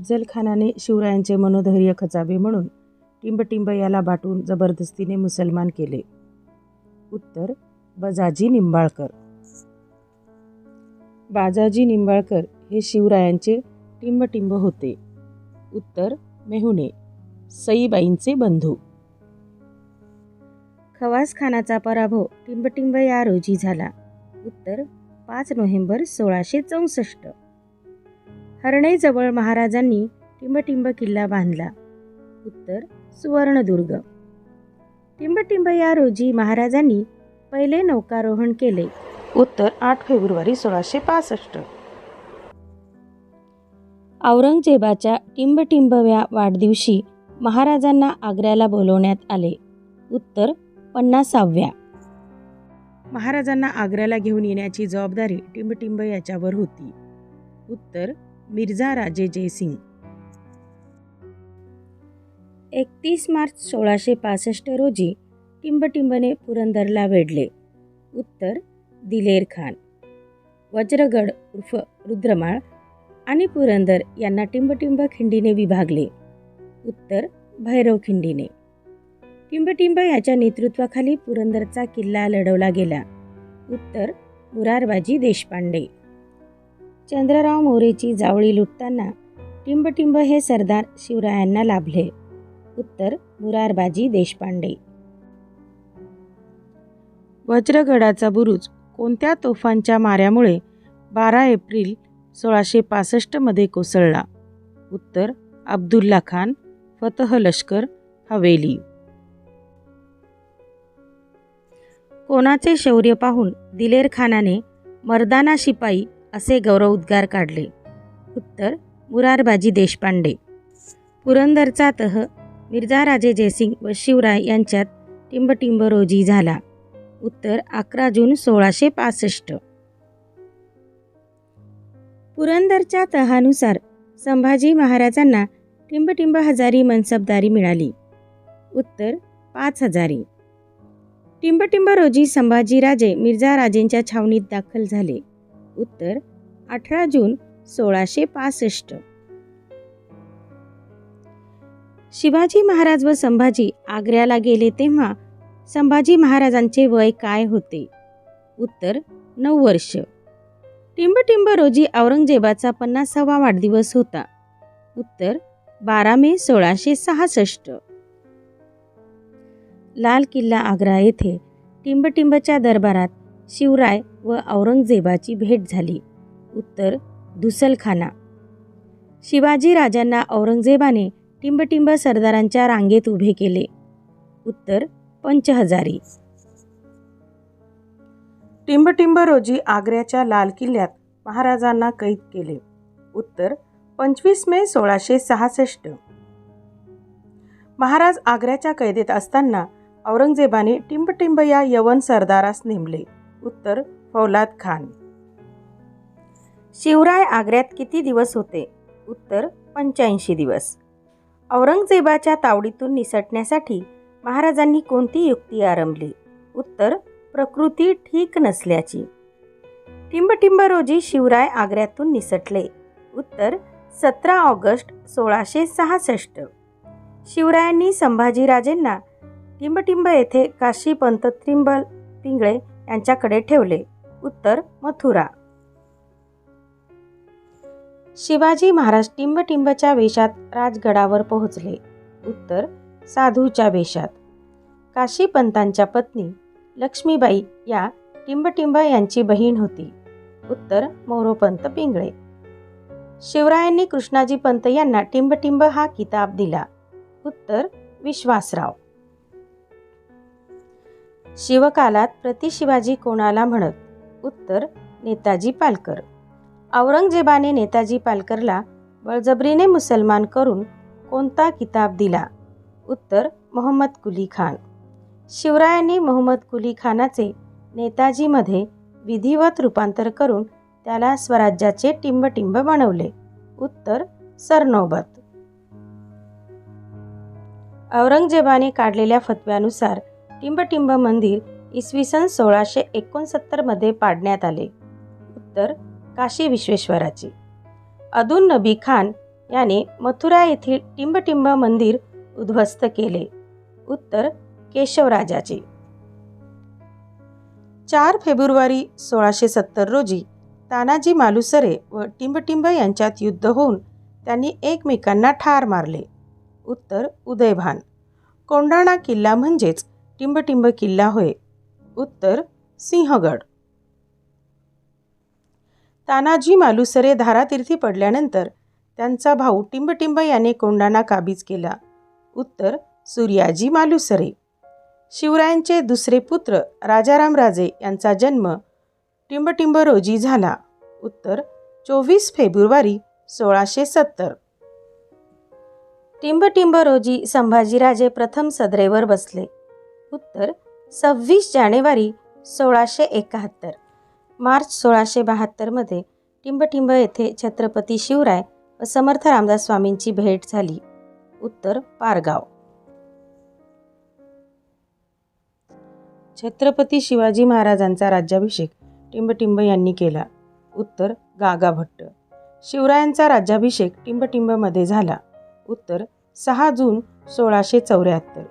अफजल खानाने शिवरायांचे मनोधैर्य खचावे म्हणून टिंबटिंब याला बाटून जबरदस्तीने मुसलमान केले. उत्तर बजाजी निंबाळकर. बाजाजी निंबाळकर हे शिवरायांचे टिंबटिंब होते. उत्तर मेहुणे, सईबाईंचे बंधू. खवास खानाचा पराभव टिंबटिंब या रोजी झाला. उत्तर 5 नोव्हेंबर 1664. हरणेजवळ महाराजांनी टिंबटिंब किल्ला बांधला. उत्तर सुवर्णदुर्ग. टिंबटिंब या रोजी महाराजांनी पहिले नौकारोहण केले. उत्तर 8 फेब्रुवारी 1665. औरंगजेबाच्या टिंबटिंबव्या वाढदिवशी महाराजांना आग्र्याला बोलवण्यात आले. उत्तर 50व्या. महाराजांना आग्र्याला घेऊन येण्याची जबाबदारी टिंबटिंब याच्यावर होती. उत्तर मिर्झा राजे जयसिंग. 31 मार्च 1665 रोजी टिंबटिंबने पुरंदरला वेढले. उत्तर दिलेर खान. वज्रगड उर्फ रुद्रमाळ आणि पुरंदर यांना टिंबटिंब खिंडीने विभागले. उत्तर भैरव खिंडीने. टिंबटिंब याच्या नेतृत्वाखाली पुरंदरचा किल्ला लढवला गेला. उत्तर मुरारबाजी देशपांडे. चंद्रराव मोरेची जावळी लुटताना टिंबटिंब हे सरदार शिवरायांना लाभले. उत्तर मुरारबाजी देशपांडे. वज्रगडाचा बुरुज कोणत्या तोफांच्या माऱ्यामुळे 12 एप्रिल 1665 मध्ये कोसळला? उत्तर अब्दुल्ला खान, फतह लष्कर, हवेली. कोणाचे शौर्य पाहून दिलेर खानाने मर्दाना शिपाई असे गौरवोद्गार काढले? उत्तर मुरारबाजी देशपांडे. पुरंदरचा तह मिर्झा राजे जयसिंग व शिवराय यांच्यात टिंबटिंब रोजी झाला. उत्तर 11 जून 1665. पुरंदरच्या तहानुसार संभाजी महाराजांना टिंबटिंब हजारी मनसबदारी मिळाली. उत्तर 5 हजारी. टिंबटिंब रोजी संभाजीराजे मिर्झा राजेंच्या छावणीत दाखल झाले. उत्तर 18 जून 1665. शिवाजी महाराज व संभाजी आग्र्याला गेले तेव्हा संभाजी महाराजांचे वय काय होते? उत्तर 9 वर्ष. टिंबटिंब रोजी औरंगजेबाचा 50वा वाढदिवस होता. उत्तर 12 मे 1666. लाल किल्ला आग्रा येथे टिंबटिंबच्या दरबारात शिवराय व औरंगजेबाची भेट झाली. उत्तर धुसलखाना. शिवाजी राजांना औरंगजेबाने टिंबटिंब सरदारांच्या रांगेत उभे केले. उत्तर पंचहजारी. टिंबटिंब रोजी आग्र्याच्या लाल किल्ल्यात महाराजांना कैद केले. उत्तर 25 मे 1666. महाराज आग्र्याच्या कैदेत असताना औरंगजेबाने टिंबटिंब या यवन सरदारास नेमले. उत्तर फौलाद खान. शिवराय आग्र्यात किती दिवस होते? उत्तर 85 दिवस. औरंगजेबाच्या तावडीतून निसटण्यासाठी महाराजांनी कोणती युक्ती आरंभली? उत्तर प्रकृती ठीक नसल्याची. टिंबटिंब रोजी शिवराय आग्र्यातून निसटले. उत्तर 17 ऑगस्ट 1666. शिवरायांनी संभाजीराजेंना टिंबटिंब येथे काशीपंत त्रिंबल पिंगळे यांच्याकडे ठेवले. उत्तर मथुरा. शिवाजी महाराज टिंबटिंबच्या वेशात राजगडावर पोहोचले. उत्तर साधूच्या वेशात. काशीपंतांच्या पत्नी लक्ष्मीबाई या टिंबटिंब यांची बहीण होती. उत्तर मोरोपंत पिंगळे. शिवरायांनी कृष्णाजी पंत यांना टिंबटिंब हा किताब दिला. उत्तर विश्वासराव. शिवकालात प्रतिशिवाजी कोणाला म्हणत? उत्तर नेताजी पालकर. औरंगजेबाने नेताजी पालकरला बळजबरीने मुसलमान करून कोणता किताब दिला? उत्तर मोहम्मद कुली खान. शिवरायांनी मोहम्मद कुली खानाचे नेताजीमध्ये विधिवत रूपांतर करून त्याला स्वराज्याचे टिंबटिंब बनवले. उत्तर सरनोबत. औरंगजेबाने काढलेल्या फतव्यानुसार टिंबटिंब मंदिर इसवी सन 1669 मध्ये पाडण्यात आले. उत्तर काशी विश्वेश्वराची. अदुन नबी खान याने मथुरा येथील टिंबटिंब मंदिर उद्ध्वस्त केले. उत्तर केशवराजाचे. 4 फेब्रुवारी 1670 रोजी तानाजी मालुसरे व टिंबटिंब यांच्यात युद्ध होऊन त्यांनी एकमेकांना ठार मारले. उत्तर उदयभान. कोंढाणा किल्ला म्हणजेच टिंबटिंब किल्ला होय. उत्तर सिंहगड. तानाजी मालुसरे धारातीर्थी पडल्यानंतर त्यांचा भाऊ टिंबटिंब याने कोंढाणा काबीज केला. उत्तर सूर्याजी मालुसरे. शिवरायांचे दुसरे पुत्र राजाराम राजे यांचा जन्म टिंबटिंब रोजी झाला. उत्तर 24 फेब्रुवारी 1670. टिंबटिंब रोजी संभाजीराजे प्रथम सदरेवर बसले. उत्तर 26 जानेवारी 1671. मार्च 1672 मध्ये टिंबटिंब येथे छत्रपती शिवराय व समर्थ रामदास स्वामींची भेट झाली. उत्तर पारगाव. छत्रपती शिवाजी महाराजांचा राज्याभिषेक टिंबटिंब यांनी केला. उत्तर गागाभट्ट. शिवरायांचा राज्याभिषेक टिंबटिंबमध्ये झाला. उत्तर 6 जून 1674.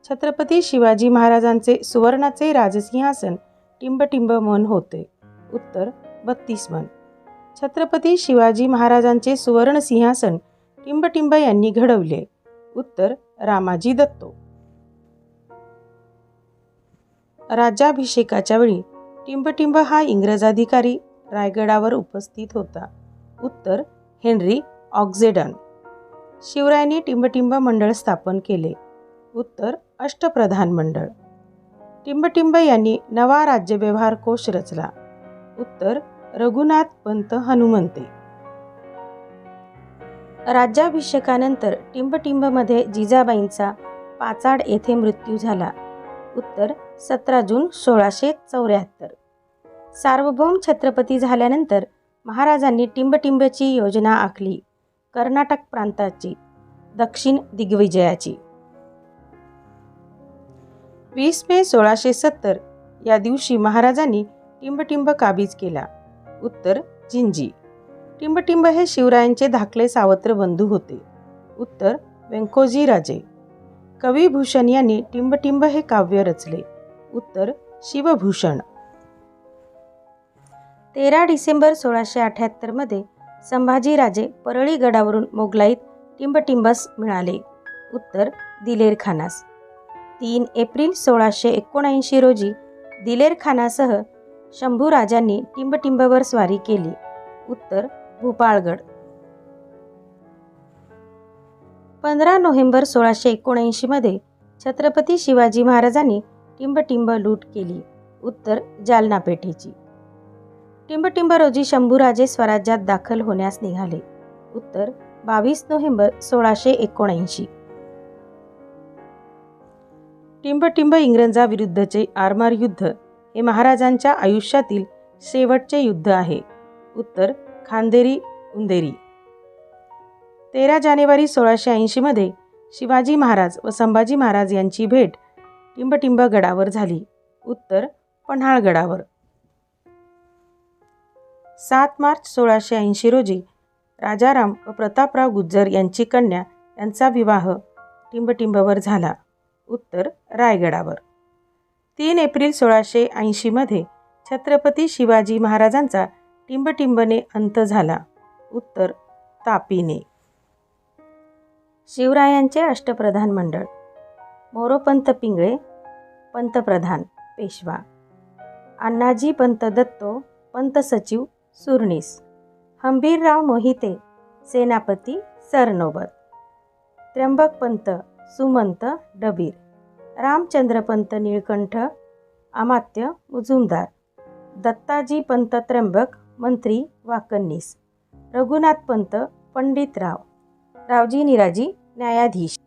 छत्रपती शिवाजी महाराजांचे सुवर्णाचे राजसिंहासन टिंबटिंब मन होते. उत्तर 32 मन. छत्रपती शिवाजी महाराजांचे सुवर्ण सिंहासन टिंबटिंब यांनी घडवले. उत्तर रामाजी दत्तो. राज्याभिषेकाच्या वेळी टिंबटिंब हा इंग्रज अधिकारी रायगडावर उपस्थित होता. उत्तर हेनरी ऑक्झेडन. शिवरायांनी टिंबटिंब मंडळ स्थापन केले. उत्तर अष्टप्रधान मंडळ. टिंबटिंब यांनी नवा राज्यव्यवहार कोश रचला. उत्तर रघुनाथ पंत हनुमंते. राज्याभिषेकानंतर टिंबटिंबमध्ये जिजाबाईंचा पाचाड येथे मृत्यू झाला. उत्तर 17 जून 1674. सार्वभौम छत्रपती झाल्यानंतर महाराजांनी टिंबटिंबची योजना आखली. कर्नाटक प्रांताची दक्षिण दिग्विजयाची. 20 मे 1670 या दिवशी महाराजांनी टिंबटिंब काबीज केला. उत्तर जिंजी. टिंबटिंब हे शिवरायांचे धाकले सावत्र बंधू होते. उत्तर व्यंकोजी राजे. कविभूषण यांनी टिंबटिंब हे काव्य रचले. उत्तर शिवभूषण. 13 डिसेंबर 1678 मध्ये संभाजीराजे परळी गडावरून मोगलाईत टिंबटिंबस मिळाले. उत्तर दिलेर खानास. 3 एप्रिल 1679 रोजी दिलेर खानासह शंभूराजांनी टिंबटिंबवर स्वारी केली. उत्तर भूपाळगड. 15 नोव्हेंबर 1679 मध्ये छत्रपती शिवाजी महाराजांनी टिंबटिंब लूट केली. उत्तर जालना पेठेची. टिंबटिंब रोजी शंभूराजे स्वराज्यात दाखल होण्यास निघाले. उत्तर 22 नोव्हेंबर 1679. टिंबटिंब इंग्रजांविरुद्धचे आरमार युद्ध हे महाराजांच्या आयुष्यातील शेवटचे युद्ध आहे. उत्तर खांदेरी उंदेरी. 13 जानेवारी 1680 मध्ये शिवाजी महाराज व संभाजी महाराज यांची भेट टिंबटिंब गडावर झाली. उत्तर पन्हाळगडावर. 7 मार्च 1680 रोजी राजाराम व प्रतापराव गुज्जर यांची कन्या यांचा विवाह टिंबटिंबवर झाला. उत्तर रायगडावर. 3 एप्रिल 1680 मध्ये छत्रपती शिवाजी महाराजांचा टिंबटिंबने अंत झाला. उत्तर तापीने. शिवरायांचे अष्टप्रधान मंडळ. मोरोपंत पिंगळे पंतप्रधान पेशवा. अण्णाजी पंत दत्तो पंत सचिव सुरनीस. हंबीरराव मोहिते सेनापती सरनोबत. त्र्यंबक पंत सुमंत डबीर. रामचंद्र पंत निळकंठ अमात्य मुजुमदार. दत्ताजी पंत त्र्यंबक मंत्री वाकणनीस. रघुनाथ पंत पंडितराव. रावजी निराजी न्यायाधीश.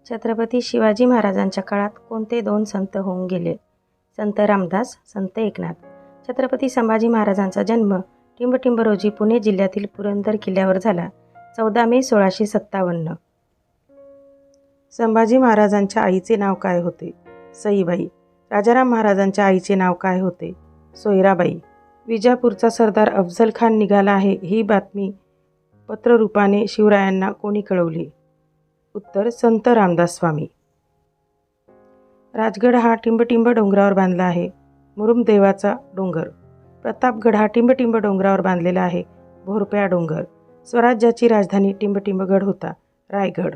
छत्रपती शिवाजी महाराजांच्या काळात कोणते 2 संत होऊन गेले? संत रामदास, संत एकनाथ. छत्रपती संभाजी महाराजांचा जन्म टिंबटिंब रोजी पुणे जिल्ह्यातील पुरंदर किल्ल्यावर झाला. 14 मे 1657. संभाजी महाराजांच्या आईचे नाव काय होते? सईबाई. राजाराम महाराजांच्या आईचे नाव काय होते? सोयराबाई. विजापूरचा सरदार अफझल खान निघाला आहे ही बातमी पत्ररूपाने शिवरायांना कोणी कळवली? उत्तर संत रामदास स्वामी. राजगड हा टिंबटिंब डोंगरावर बांधला आहे. मुरुमदेवाचा डोंगर. प्रतापगड हा टिंबटिंब डोंगरावर बांधलेला आहे. भोरप्या डोंगर. स्वराज्याची राजधानी टिंबटिंबगड होता. रायगड.